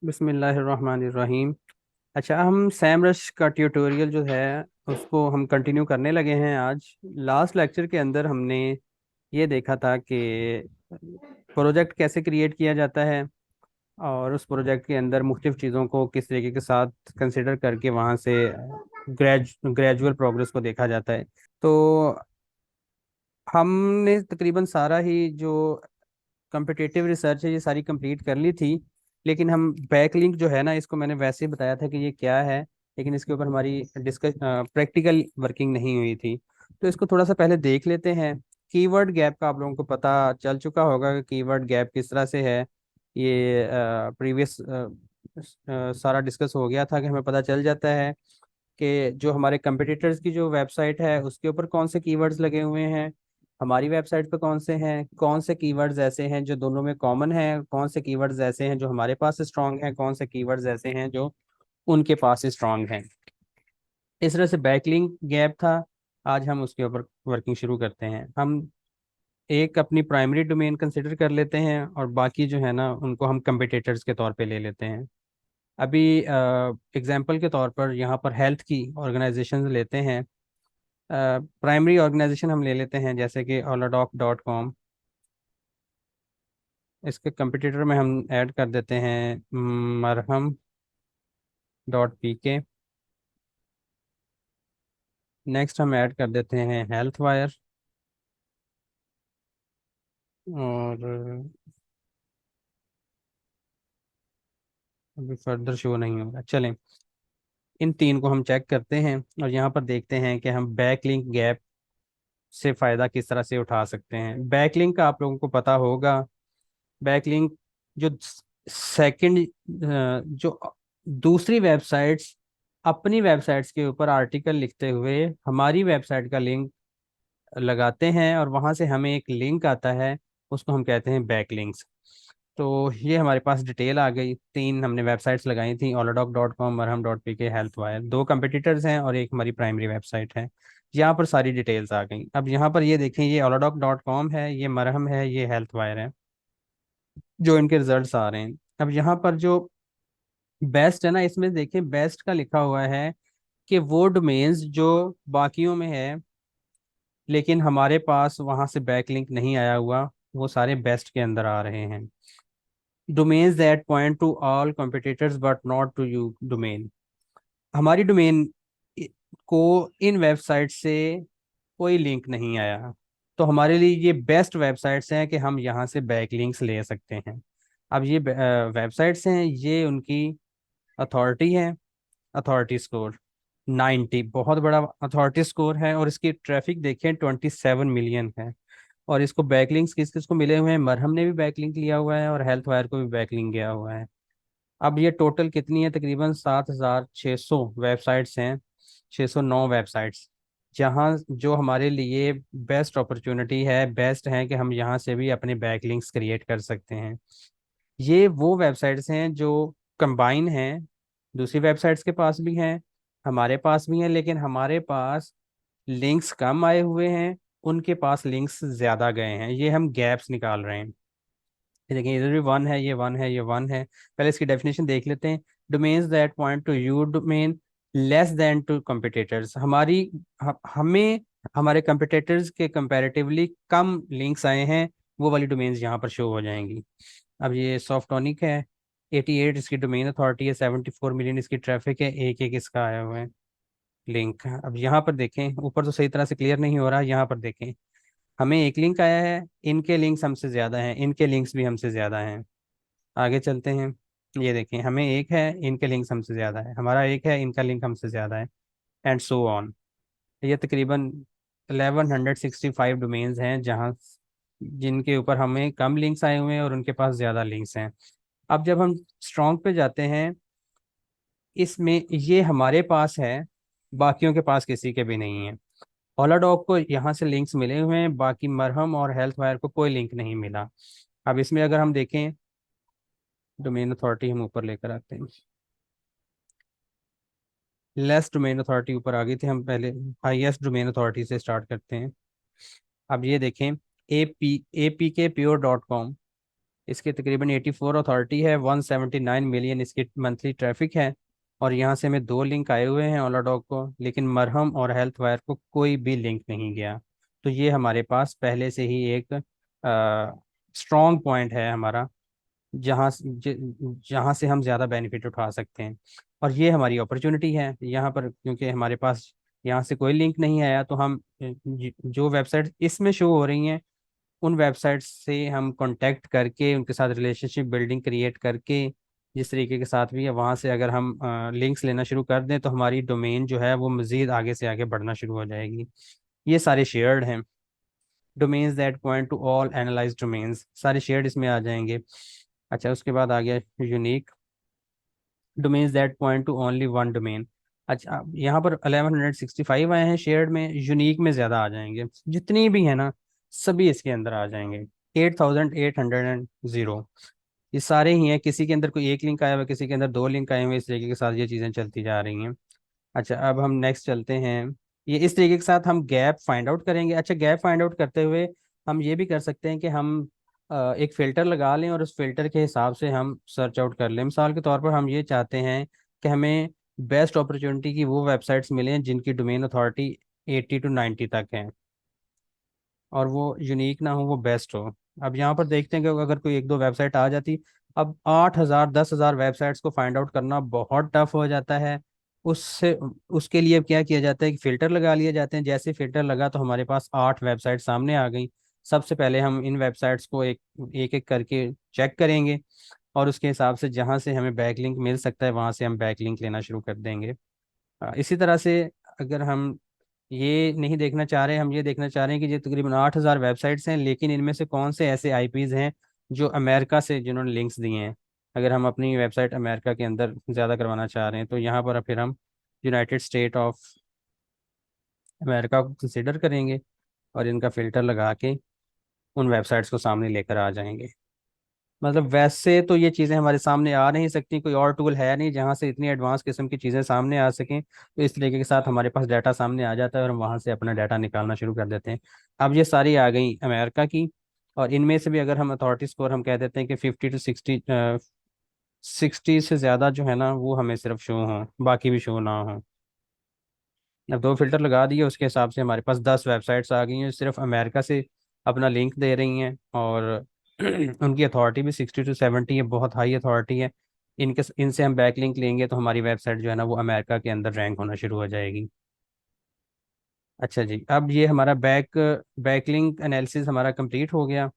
बिस्मिल्लाहिर्रहमानिर्रहीम। अच्छा, हम सैमरश का ट्यूटोरियल जो है उसको हम कंटिन्यू करने लगे हैं। आज लास्ट लेक्चर के अंदर हमने ये देखा था कि प्रोजेक्ट कैसे क्रिएट किया जाता है और उस प्रोजेक्ट के अंदर मुख्तलिफ चीज़ों को किस तरीके के साथ कंसिडर करके वहाँ से ग्रेजुअल प्रोग्रेस को देखा जाता है। तो हमने तकरीबन सारा ही जो कम्पिटिटिव रिसर्च है ये सारी कंप्लीट कर ली थी, लेकिन हम बैकलिंक जो है ना, इसको मैंने वैसे ही बताया था कि ये क्या है, लेकिन इसके ऊपर हमारी डिस्कस प्रैक्टिकल वर्किंग नहीं हुई थी। तो इसको थोड़ा सा पहले देख लेते हैं। कीवर्ड गैप का आप लोगों को पता चल चुका होगा कि कीवर्ड गैप किस तरह से है। ये प्रीवियस सारा डिस्कस हो गया था कि हमें पता चल जाता है कि जो हमारे कंपटीटर्स की जो वेबसाइट है उसके ऊपर कौन से कीवर्ड्स लगे हुए हैं, हमारी वेबसाइट पे कौन से हैं, कौन से कीवर्ड्स ऐसे हैं जो दोनों में कॉमन हैं, कौन से कीवर्ड्स ऐसे हैं जो हमारे पास स्ट्रांग हैं, कौन से कीवर्ड्स ऐसे हैं जो उनके पास स्ट्रांग हैं। इस तरह से बैकलिंक गैप था। आज हम उसके ऊपर वर्किंग शुरू करते हैं। हम एक अपनी प्राइमरी डोमेन कंसिडर कर लेते हैं और बाकी जो है ना उनको हम कंपिटिटर्स के तौर पे ले लेते हैं। अभी एग्जांपल के तौर पर यहाँ पर हेल्थ की ऑर्गेनाइजेशन लेते हैं। प्राइमरी ऑर्गेनाइजेशन हम ले लेते हैं जैसे कि oladoc.com। इसके कंपटीटर में हम ऐड कर देते हैं मरहम.pk। नेक्स्ट हम ऐड कर देते हैं हेल्थ वायर। और अभी फर्दर शो नहीं होगा, चलें। इन तीन को हम चेक करते हैं और यहाँ पर देखते हैं कि हम बैकलिंक गैप से फ़ायदा किस तरह से उठा सकते हैं। बैकलिंक का आप लोगों को पता होगा। बैकलिंक जो सेकंड जो दूसरी वेबसाइट्स अपनी वेबसाइट्स के ऊपर आर्टिकल लिखते हुए हमारी वेबसाइट का लिंक लगाते हैं और वहां से हमें एक लिंक आता है, उसको हम कहते हैं बैकलिंक्स। तो ये हमारे पास डिटेल आ गई। तीन हमने वेबसाइट्स लगाई थी, oladoc.com, marham.pk, हेल्थ वायर। दो कंपटीटर्स हैं और एक हमारी प्राइमरी वेबसाइट है। यहाँ पर सारी डिटेल्स आ गई। अब यहाँ पर ये देखें, ये oladoc.com है, ये मरहम है, ये हेल्थ वायर है, जो इनके रिजल्ट्स आ रहे हैं। अब यहाँ पर जो बेस्ट है ना, इसमें देखें बेस्ट का लिखा हुआ है कि वो डोमेन्स जो बाकियों में है लेकिन हमारे पास वहां से बैकलिंक नहीं आया हुआ, वो सारे बेस्ट के अंदर आ रहे हैं। Domains that point to all competitors but not to you domain. हमारी डोमेन को इन वेबसाइट से कोई लिंक नहीं आया, तो हमारे लिए ये बेस्ट वेबसाइट्स हैं कि हम यहाँ से बैकलिंक्स ले सकते हैं। अब ये वेबसाइट्स हैं, ये उनकी अथॉरिटी है। अथॉरिटी स्कोर 90, बहुत बड़ा अथॉरिटी स्कोर है, और इसकी ट्रैफिक देखें 27 मिलियन है। और इसको बैकलिंक्स किस किस को मिले हुए हैं, मरहम ने भी बैकलिंक लिया हुआ है और हेल्थ वायर को भी बैकलिंक गया हुआ है। अब ये टोटल कितनी है, तकरीबन 7,600 वेबसाइट्स हैं, 609 वेबसाइट्स, जहाँ जो हमारे लिए बेस्ट अपॉर्चुनिटी है, बेस्ट है कि हम यहाँ से भी अपने बैकलिंक्स क्रिएट कर सकते हैं। ये वो वेबसाइट्स हैं जो कंबाइन हैं, दूसरी वेबसाइट्स के पास भी हैं, हमारे पास भी हैं, लेकिन हमारे पास लिंक्स कम आए हुए हैं, उनके पास लिंक्स ज़्यादा गए हैं। ये हम गैप्स निकाल रहे हैं। ये देखिए, इधर भी वन है, ये वन है, ये वन है। पहले इसकी डेफिनेशन देख लेते हैं। Domains that point to you domain less than to competitors. हमें हमारे कंपिटिटर्स के कंपैरेटिवली कम लिंक्स आए हैं, वो वाली डोमेन्स यहाँ पर शो हो जाएंगी। अब ये सॉफ्टोनिक है, 88 इसकी डोमेन अथॉरिटी है, 74 मिलियन इसकी ट्रैफिक है, एक एक इसका आया हुआ है लिंक। अब यहाँ पर देखें, ऊपर तो सही तरह से क्लियर नहीं हो रहा, यहाँ पर देखें, हमें एक लिंक आया है, इनके लिंक्स हमसे ज़्यादा हैं, इनके लिंक्स भी हमसे ज़्यादा हैं। आगे चलते हैं। ये देखें, हमें एक है, इनके लिंक्स हमसे ज़्यादा है, हमारा एक है, इनका लिंक हमसे ज़्यादा है, एंड सो ऑन। ये तकरीबन 1165 डोमेन्स हैं जहाँ जिनके ऊपर हमें कम लिंक्स आए हुए हैं और उनके पास ज़्यादा लिंक्स हैं। अब जब हम स्ट्रॉन्ग पे जाते हैं, इसमें ये हमारे पास है, बाकियों के पास किसी के भी नहीं है। ओलाडॉग को यहाँ से लिंक्स मिले हुए हैं, बाकी मरहम और हेल्थ वायर को कोई लिंक नहीं मिला। अब इसमें अगर हम देखें, डोमेन अथॉरिटी हम ऊपर लेकर आते हैं, लेस डोमेन अथॉरिटी ऊपर आ गई थी, हम पहले हाईएस्ट डोमेन अथॉरिटी से स्टार्ट करते हैं। अब ये देखें, ए पी के प्योर डॉट कॉम, इसके तकरीबन 84 अथॉरिटी है, 179 मिलियन इसकी मंथली ट्रैफिक है। और यहाँ से हमें दो लिंक आए हुए हैं ओला डॉग को, लेकिन मरहम और हेल्थ वायर को कोई भी लिंक नहीं गया। तो ये हमारे पास पहले से ही एक स्ट्रॉन्ग पॉइंट है हमारा, जहाँ से हम ज़्यादा बेनिफिट उठा सकते हैं। और ये हमारी अपॉर्चुनिटी है यहाँ पर, क्योंकि हमारे पास यहाँ से कोई लिंक नहीं आया, तो हम जो वेबसाइट इसमें शो हो रही हैं उन वेबसाइट से हम कांटेक्ट करके उनके साथ रिलेशनशिप बिल्डिंग क्रिएट करके, जिस तरीके के साथ भी है वहाँ से अगर हम लिंक्स लेना शुरू कर दें तो हमारी डोमेन जो है वो मज़ीद आगे से आगे बढ़ना शुरू हो जाएगी। ये सारे शेयर्ड हैं। Domains that point to all analyse domains, सारे शेयर्ड इसमें आ जाएंगे। अच्छा, उसके बाद आ गया unique domains that point to only one domain. अच्छा, अब यहाँ पर 1165 आए हैं शेयर्ड में, यूनिक में ज़्यादा आ जाएंगे, जितनी भी है ना सभी इसके अंदर आ जाएंगे। 8800, ये सारे ही हैं, किसी के अंदर कोई एक लिंक आया हुआ, किसी के अंदर दो लिंक आए हुए, इस तरीके के साथ ये चीज़ें चलती जा रही हैं। अच्छा, अब हम नेक्स्ट चलते हैं। ये इस तरीके के साथ हम गैप फाइंड आउट करेंगे। अच्छा, गैप फाइंड आउट करते हुए हम ये भी कर सकते हैं कि हम एक फ़िल्टर लगा लें और उस फिल्टर के हिसाब से हम सर्च आउट कर लें। मिसाल के तौर पर हम ये चाहते हैं कि हमें बेस्ट अपॉर्चुनिटी की वो वेबसाइट्स मिलें जिनकी डोमेन अथॉरिटी 80 to 90 तक है, और वो यूनिक ना हो, वो बेस्ट हो। अब यहाँ पर देखते हैं कि अगर कोई एक दो वेबसाइट आ जाती, अब 8,000 10,000 वेबसाइट्स को फाइंड आउट करना बहुत टफ हो जाता है। उससे उसके लिए क्या किया जाता है कि फ़िल्टर लगा लिए जाते हैं। जैसे फ़िल्टर लगा तो हमारे पास 8 वेबसाइट सामने आ गई। सबसे पहले हम इन वेबसाइट्स को एक एक एक करके चेक करेंगे, और उसके हिसाब से जहाँ से हमें बैकलिंक मिल सकता है वहाँ से हम बैकलिंक लेना शुरू कर देंगे। इसी तरह से अगर हम ये नहीं देखना चाह रहे, हम ये देखना चाह रहे हैं कि ये तकरीबन 8,000 वेबसाइट्स हैं, लेकिन इनमें से कौन से ऐसे आईपीज हैं जो अमेरिका से जिन्होंने लिंक्स दिए हैं। अगर हम अपनी वेबसाइट अमेरिका के अंदर ज़्यादा करवाना चाह रहे हैं तो यहाँ पर फिर हम यूनाइटेड स्टेट ऑफ अमेरिका को कंसिडर करेंगे, और इनका फ़िल्टर लगा के उन वेबसाइट्स को सामने लेकर आ जाएंगे। मतलब वैसे तो ये चीज़ें हमारे सामने आ नहीं सकती, कोई और टूल है नहीं जहाँ से इतनी एडवांस किस्म की चीज़ें सामने आ सकें। तो इस तरीके के साथ हमारे पास डाटा सामने आ जाता है और हम वहाँ से अपना डाटा निकालना शुरू कर देते हैं। अब ये सारी आ गई अमेरिका की, और इनमें से भी अगर हम अथॉरिटी स्कोर हम कह देते हैं कि 50 to 60, 60 से ज़्यादा जो है ना वो हमें सिर्फ शो हों, बाकी भी शो ना हो। अब दो फिल्टर लगा दिए, उसके हिसाब से हमारे पास 10 वेबसाइट्स आ गई हैं सिर्फ अमेरिका से अपना लिंक दे रही हैं, और उनकी अथॉरिटी भी 60 to 70 है, बहुत हाई अथॉरिटी है। इनसे हम बैक लिंक लेंगे तो हमारी वेबसाइट जो है ना वो अमेरिका के अंदर रैंक होना शुरू हो जाएगी। अच्छा जी, अब ये हमारा बैकलिंक एनालिसिस हमारा कंप्लीट हो गया।